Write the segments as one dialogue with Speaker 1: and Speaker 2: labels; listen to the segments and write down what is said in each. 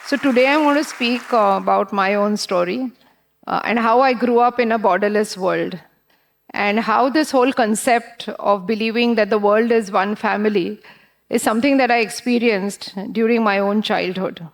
Speaker 1: So today I want to speak about my own story and how I grew up in a borderless world, and how this whole concept of believing that the world is one family is something that I experienced during my own childhood.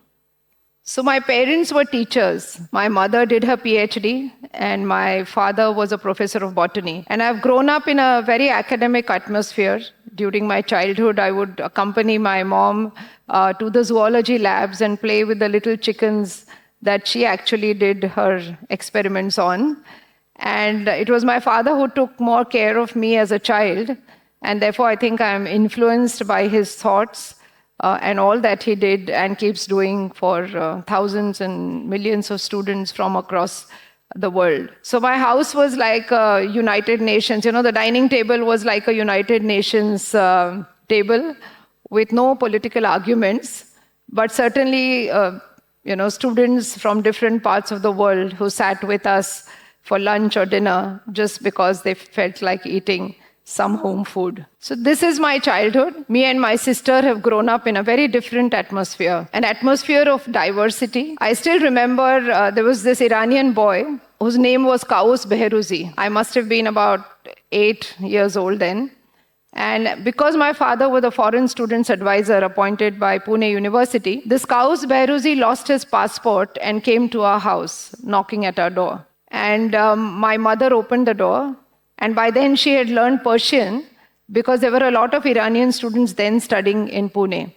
Speaker 1: So my parents were teachers. My mother did her PhD and my father was a professor of botany. And I've grown up in a very academic atmosphere. During my childhood, I would accompany my mom to the zoology labs and play with the little chickens that she actually did her experiments on. And it was my father who took more care of me as a child. And therefore, I think I'm influenced by his thoughts and all that he did and keeps doing for thousands and millions of students from across the world. So my house was like a United Nations. The dining table was like a United Nations table with no political arguments, but certainly, students from different parts of the world who sat with us for lunch or dinner just because they felt like eating some home food. So this is my childhood. Me and my sister have grown up in a very different atmosphere, an atmosphere of diversity. I still remember there was this Iranian boy whose name was Kaus Behrouzi. I must have been about 8 years old then. And because my father was a foreign students advisor appointed by Pune University, this Kaus Behrouzi lost his passport and came to our house, knocking at our door. And my mother opened the door. And by then she had learned Persian because there were a lot of Iranian students then studying in Pune.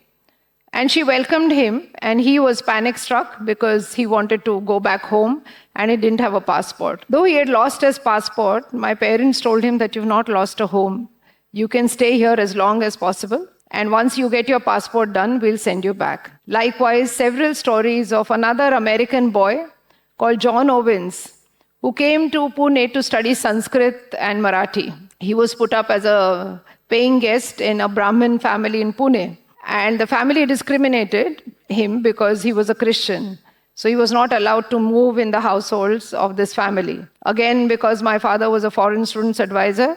Speaker 1: And she welcomed him, and he was panic-struck because he wanted to go back home and he didn't have a passport. Though he had lost his passport, my parents told him that you've not lost a home. You can stay here as long as possible. And once you get your passport done, we'll send you back. Likewise, several stories of another American boy called John Owens, who came to Pune to study Sanskrit and Marathi. He was put up as a paying guest in a Brahmin family in Pune. And the family discriminated him because he was a Christian. So he was not allowed to move in the households of this family. Again, because my father was a foreign students advisor,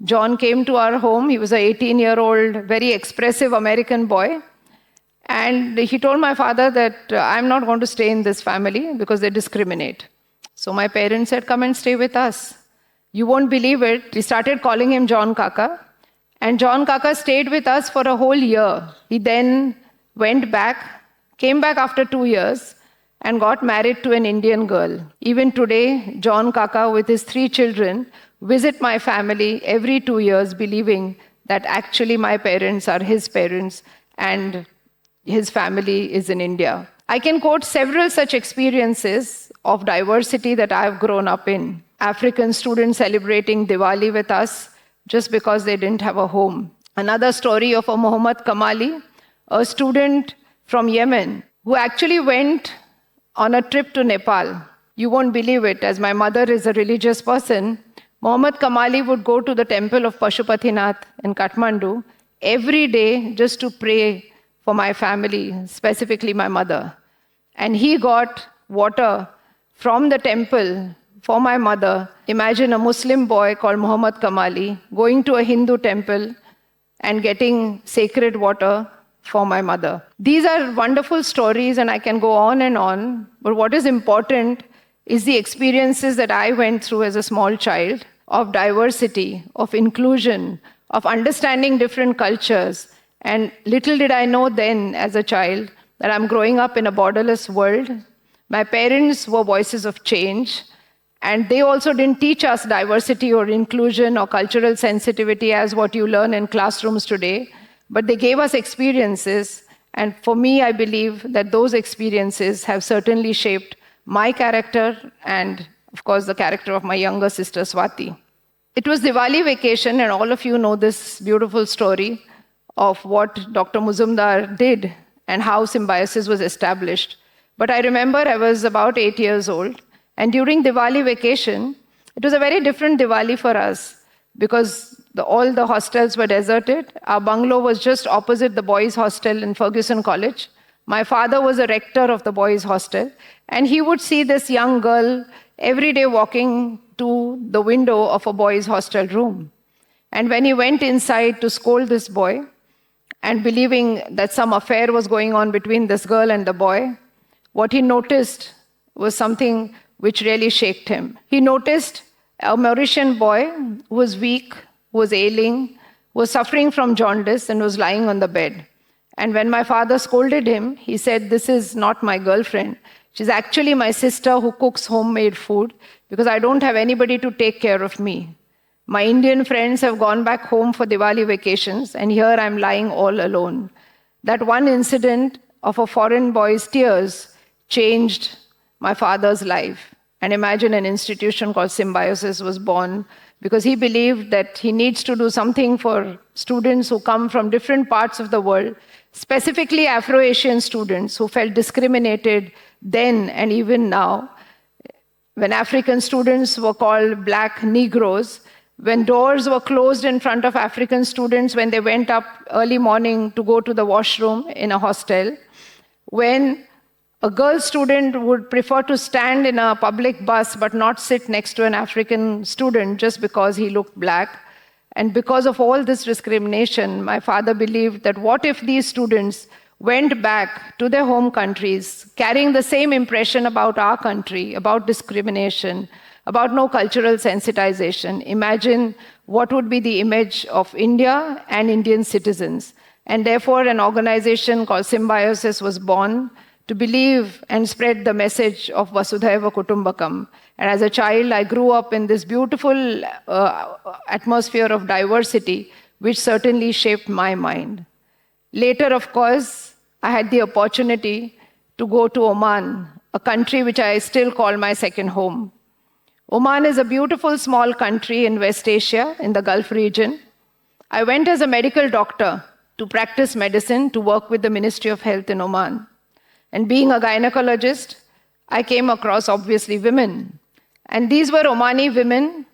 Speaker 1: John came to our home. He was an 18-year-old, very expressive American boy. And he told my father that I'm not going to stay in this family because they discriminate. So my parents said, come and stay with us. You won't believe it. We started calling him John Kaka. And John Kaka stayed with us for a whole year. He then went back, came back after 2 years, and got married to an Indian girl. Even today, John Kaka with his 3 children visit my family every 2 years, believing that actually my parents are his parents and his family is in India. I can quote several such experiences of diversity that I've grown up in. African students celebrating Diwali with us just because they didn't have a home. Another story of a Muhammad Kamali, a student from Yemen, who actually went on a trip to Nepal. You won't believe it, as my mother is a religious person, Muhammad Kamali would go to the temple of Pashupatinath in Kathmandu every day just to pray for my family, specifically my mother. And he got water from the temple for my mother. Imagine a Muslim boy called Muhammad Kamali going to a Hindu temple and getting sacred water for my mother. These are wonderful stories, and I can go on, but what is important is the experiences that I went through as a small child of diversity, of inclusion, of understanding different cultures. And little did I know then as a child that I'm growing up in a borderless world. My parents were voices of change, and they also didn't teach us diversity or inclusion or cultural sensitivity as what you learn in classrooms today, but they gave us experiences, and for me, I believe that those experiences have certainly shaped my character and, of course, the character of my younger sister, Swati. It was Diwali vacation, and all of you know this beautiful story of what Dr. Muzumdar did and how symbiosis was established. But I remember I was about 8 years old, and during Diwali vacation, it was a very different Diwali for us because all the hostels were deserted. Our bungalow was just opposite the boys' hostel in Ferguson College. My father was a rector of the boys' hostel, and he would see this young girl every day walking to the window of a boys' hostel room. And when he went inside to scold this boy, and believing that some affair was going on between this girl and the boy, what he noticed was something which really shocked him. He noticed a Mauritian boy who was weak, who was ailing, who was suffering from jaundice and was lying on the bed. And when my father scolded him, he said, "This is not my girlfriend. She's actually my sister who cooks homemade food because I don't have anybody to take care of me. My Indian friends have gone back home for Diwali vacations, and here I'm lying all alone." That one incident of a foreign boy's tears changed my father's life. And imagine an institution called Symbiosis was born because he believed that he needs to do something for students who come from different parts of the world, specifically Afro-Asian students who felt discriminated then and even now. When African students were called black Negroes, when doors were closed in front of African students when they went up early morning to go to the washroom in a hostel, when a girl student would prefer to stand in a public bus but not sit next to an African student just because he looked black. And because of all this discrimination, my father believed that what if these students went back to their home countries carrying the same impression about our country, about discrimination, about no cultural sensitization. Imagine what would be the image of India and Indian citizens. And therefore, an organization called Symbiosis was born to believe and spread the message of Vasudhaiva Kutumbakam. And as a child, I grew up in this beautiful atmosphere of diversity, which certainly shaped my mind. Later, of course, I had the opportunity to go to Oman, a country which I still call my second home. Oman is a beautiful small country in West Asia, in the Gulf region. I went as a medical doctor to practice medicine, to work with the Ministry of Health in Oman. And being a gynecologist, I came across, obviously, women. And these were Omani women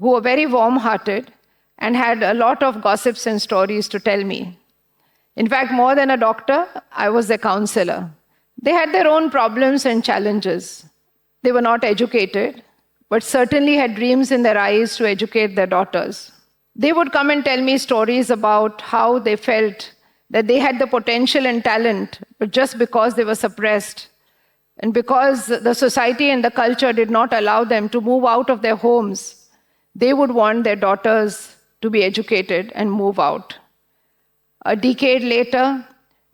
Speaker 1: who were very warm-hearted and had a lot of gossips and stories to tell me. In fact, more than a doctor, I was their counselor. They had their own problems and challenges. They were not educated, but certainly had dreams in their eyes to educate their daughters. They would come and tell me stories about how they felt that they had the potential and talent, but just because they were suppressed, and because the society and the culture did not allow them to move out of their homes, they would want their daughters to be educated and move out. A decade later,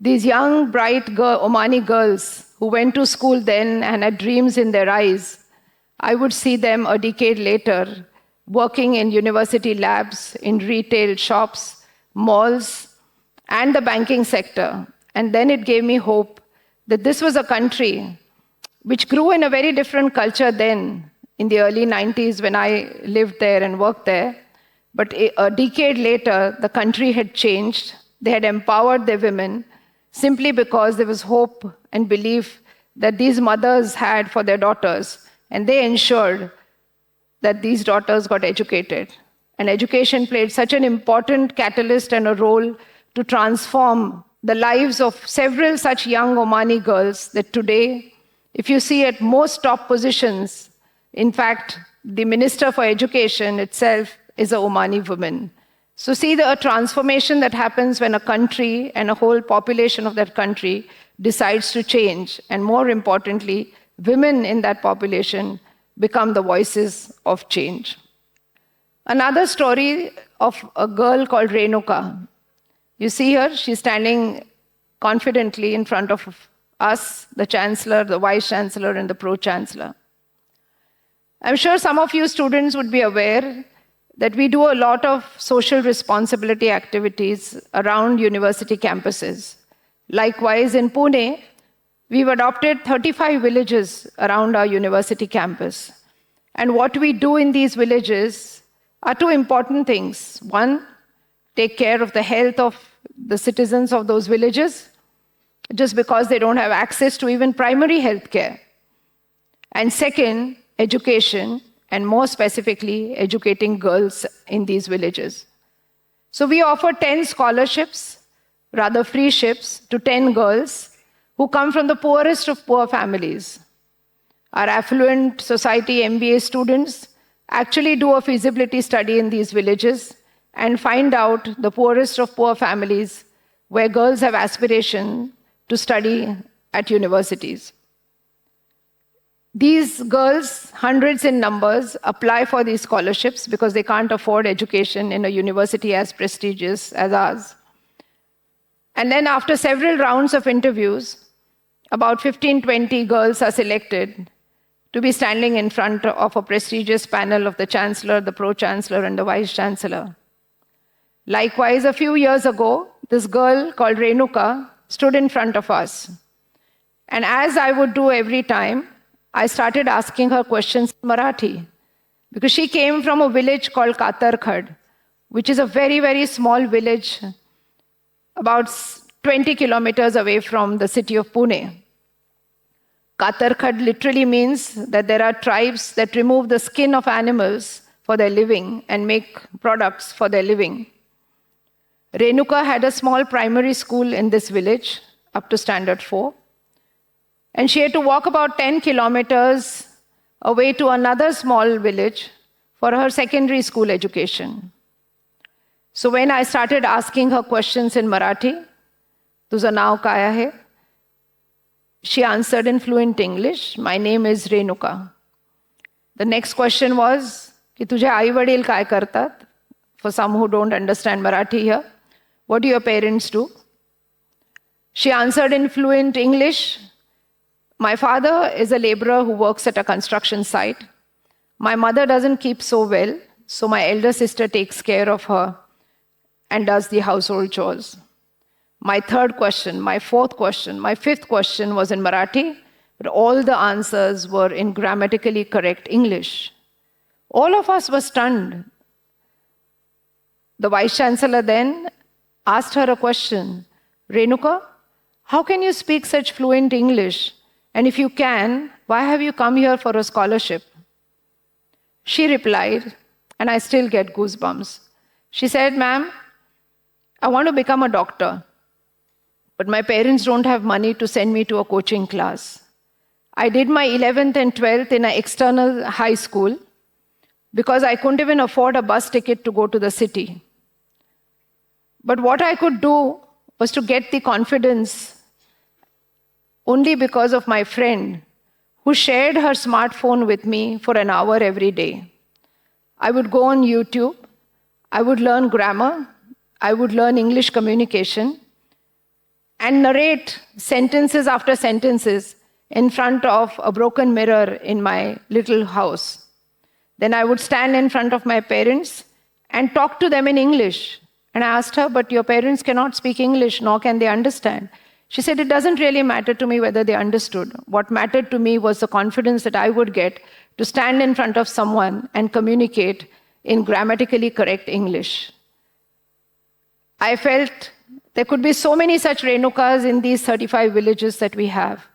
Speaker 1: these young, bright Omani girls who went to school then and had dreams in their eyes, I would see them a decade later working in university labs, in retail shops, malls, and the banking sector. And then it gave me hope that this was a country which grew in a very different culture then, in the early 90s when I lived there and worked there. But a decade later, the country had changed. They had empowered their women simply because there was hope and belief that these mothers had for their daughters. And they ensured that these daughters got educated. And education played such an important catalyst and a role to transform the lives of several such young Omani girls that today, if you see at most top positions, in fact, the Minister for Education itself is a Omani woman. So see the transformation that happens when a country and a whole population of that country decides to change. And more importantly, women in that population become the voices of change. Another story of a girl called Renuka. You see her, she's standing confidently in front of us, the Chancellor, the Vice Chancellor, and the Pro-Chancellor. I'm sure some of you students would be aware that we do a lot of social responsibility activities around university campuses. Likewise, in Pune, we've adopted 35 villages around our university campus. And what we do in these villages are two important things. One, take care of the health of the citizens of those villages, just because they don't have access to even primary health care. And second, education, and more specifically, educating girls in these villages. So we offer 10 scholarships, rather free ships, to 10 girls who come from the poorest of poor families. Our affluent society MBA students actually do a feasibility study in these villages and find out the poorest of poor families where girls have aspiration to study at universities. These girls, hundreds in numbers, apply for these scholarships because they can't afford education in a university as prestigious as ours. And then after several rounds of interviews, about 15, 20 girls are selected to be standing in front of a prestigious panel of the chancellor, the pro-chancellor, and the vice-chancellor. Likewise, a few years ago, this girl called Renuka stood in front of us. And as I would do every time, I started asking her questions in Marathi, because she came from a village called Katarkhad, which is a very, very small village about 20 kilometers away from the city of Pune. Katarkhad literally means that there are tribes that remove the skin of animals for their living and make products for their living. Renuka had a small primary school in this village, up to standard 4. And she had to walk about 10 kilometers away to another small village for her secondary school education. So when I started asking her questions in Marathi, "Tuza nav kaya hai?" she answered in fluent English, "My name is Renuka." The next question was, "Ki tujhe ai-vadil काय करतात?" For some who don't understand Marathi here, what do your parents do? She answered in fluent English, "My father is a laborer who works at a construction site. My mother doesn't keep so well, so my elder sister takes care of her and does the household chores." My third question, my fourth question, my fifth question was in Marathi, but all the answers were in grammatically correct English. All of us were stunned. The vice-chancellor then asked her a question, "Renuka, how can you speak such fluent English? And if you can, why have you come here for a scholarship?" She replied, and I still get goosebumps. She said, "Ma'am, I want to become a doctor, but my parents don't have money to send me to a coaching class. I did my 11th and 12th in an external high school because I couldn't even afford a bus ticket to go to the city. But what I could do was to get the confidence only because of my friend who shared her smartphone with me for an hour every day. I would go on YouTube, I would learn grammar, I would learn English communication, and narrate sentences after sentences in front of a broken mirror in my little house. Then I would stand in front of my parents and talk to them in English. And I asked her, "But your parents cannot speak English, nor can they understand." She said, "It doesn't really matter to me whether they understood. What mattered to me was the confidence that I would get to stand in front of someone and communicate in grammatically correct English." I felt there could be so many such Renukas in these 35 villages that we have.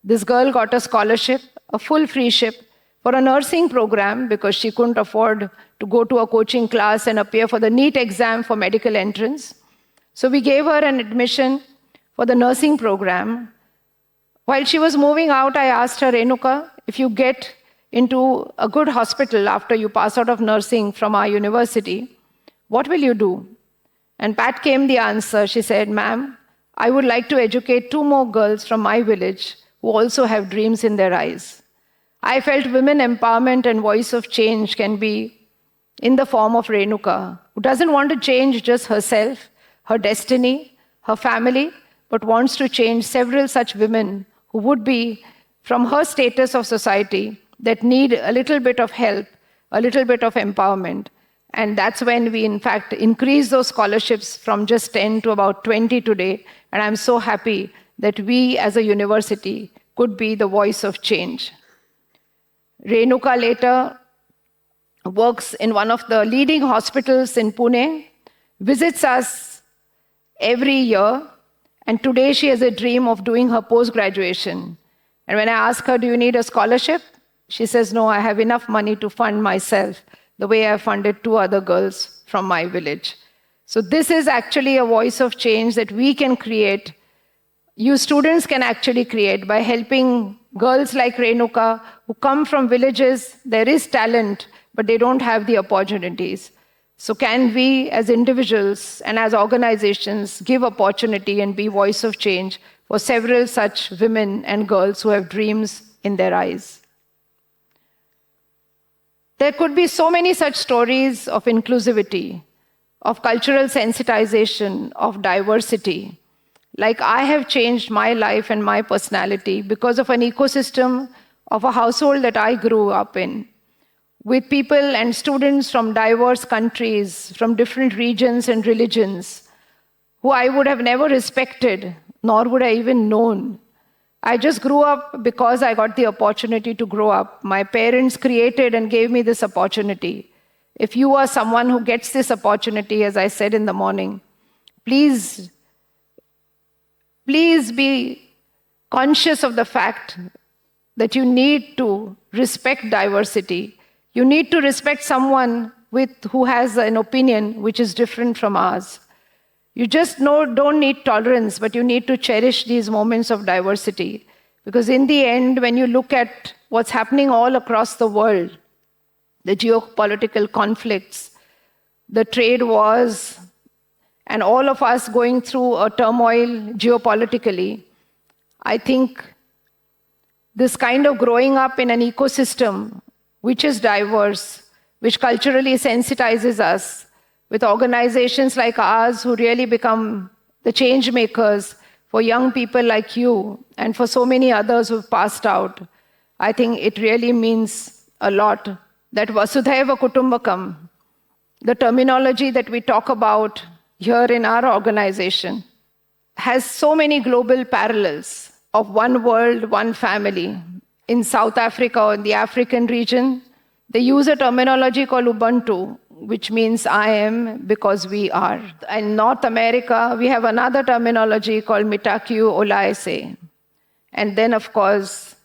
Speaker 1: This girl got a scholarship, a full free ship, for a nursing program because she couldn't afford to go to a coaching class and appear for the NEET exam for medical entrance. So we gave her an admission for the nursing program. While she was moving out, I asked her, "Renuka, if you get into a good hospital after you pass out of nursing from our university, what will you do?" And Pat came the answer. She said, "Ma'am, I would like to educate 2 more girls from my village who also have dreams in their eyes." I felt women empowerment and voice of change can be in the form of Renuka, who doesn't want to change just herself, her destiny, her family, but wants to change several such women who would be from her status of society that need a little bit of help, a little bit of empowerment. And that's when we, in fact, increase those scholarships from just 10 to about 20 today. And I'm so happy that we as a university could be the voice of change. Renuka later works in one of the leading hospitals in Pune, visits us every year, and today she has a dream of doing her post-graduation. And when I ask her, "Do you need a scholarship?" she says, "No, I have enough money to fund myself the way I funded 2 other girls from my village." So this is actually a voice of change that we can create. You students can actually create by helping girls like Renuka who come from villages. There is talent, but they don't have the opportunities. So can we as individuals and as organizations give opportunity and be voice of change for several such women and girls who have dreams in their eyes? There could be so many such stories of inclusivity, of cultural sensitization, of diversity. Like I have changed my life and my personality because of an ecosystem of a household that I grew up in, with people and students from diverse countries, from different regions and religions, who I would have never respected, nor would I even known. I just grew up because I got the opportunity to grow up. My parents created and gave me this opportunity. If you are someone who gets this opportunity, as I said in the morning, please be conscious of the fact that you need to respect diversity. You need to respect someone who has an opinion which is different from ours. You just don't need tolerance, but you need to cherish these moments of diversity. Because in the end, when you look at what's happening all across the world, the geopolitical conflicts, the trade wars, and all of us going through a turmoil geopolitically, I think this kind of growing up in an ecosystem which is diverse, which culturally sensitizes us, with organizations like ours who really become the change makers for young people like you and for so many others who've passed out, I think it really means a lot that Vasudhaiva Kutumbakam, the terminology that we talk about here in our organization, has so many global parallels of one world, one family. In South Africa or in the African region, they use a terminology called Ubuntu, which means I am because we are. In North America, we have another terminology called Mitaku Olaise. And then, of course,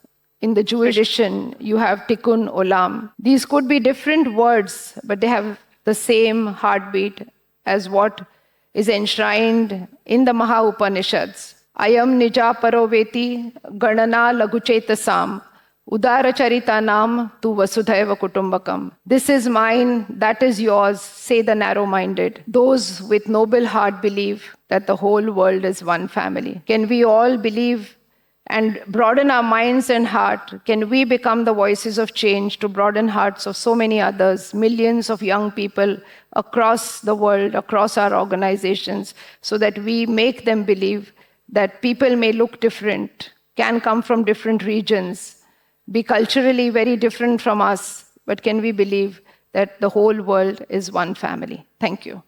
Speaker 1: in the Jewish tradition, you have Tikkun Olam. These could be different words, but they have the same heartbeat as what is enshrined in the Maha Upanishads. Ayam nija paroveti ganana laguchetasam Udaracharitanam tu Vasudhaiva Kutumbakam. This is mine, that is yours, say the narrow-minded. Those with noble heart believe that the whole world is one family. Can we all believe and broaden our minds and heart? Can we become the voices of change to broaden hearts of so many others, millions of young people across the world, across our organizations, so that we make them believe that people may look different, can come from different regions, be culturally very different from us, but can we believe that the whole world is one family? Thank you.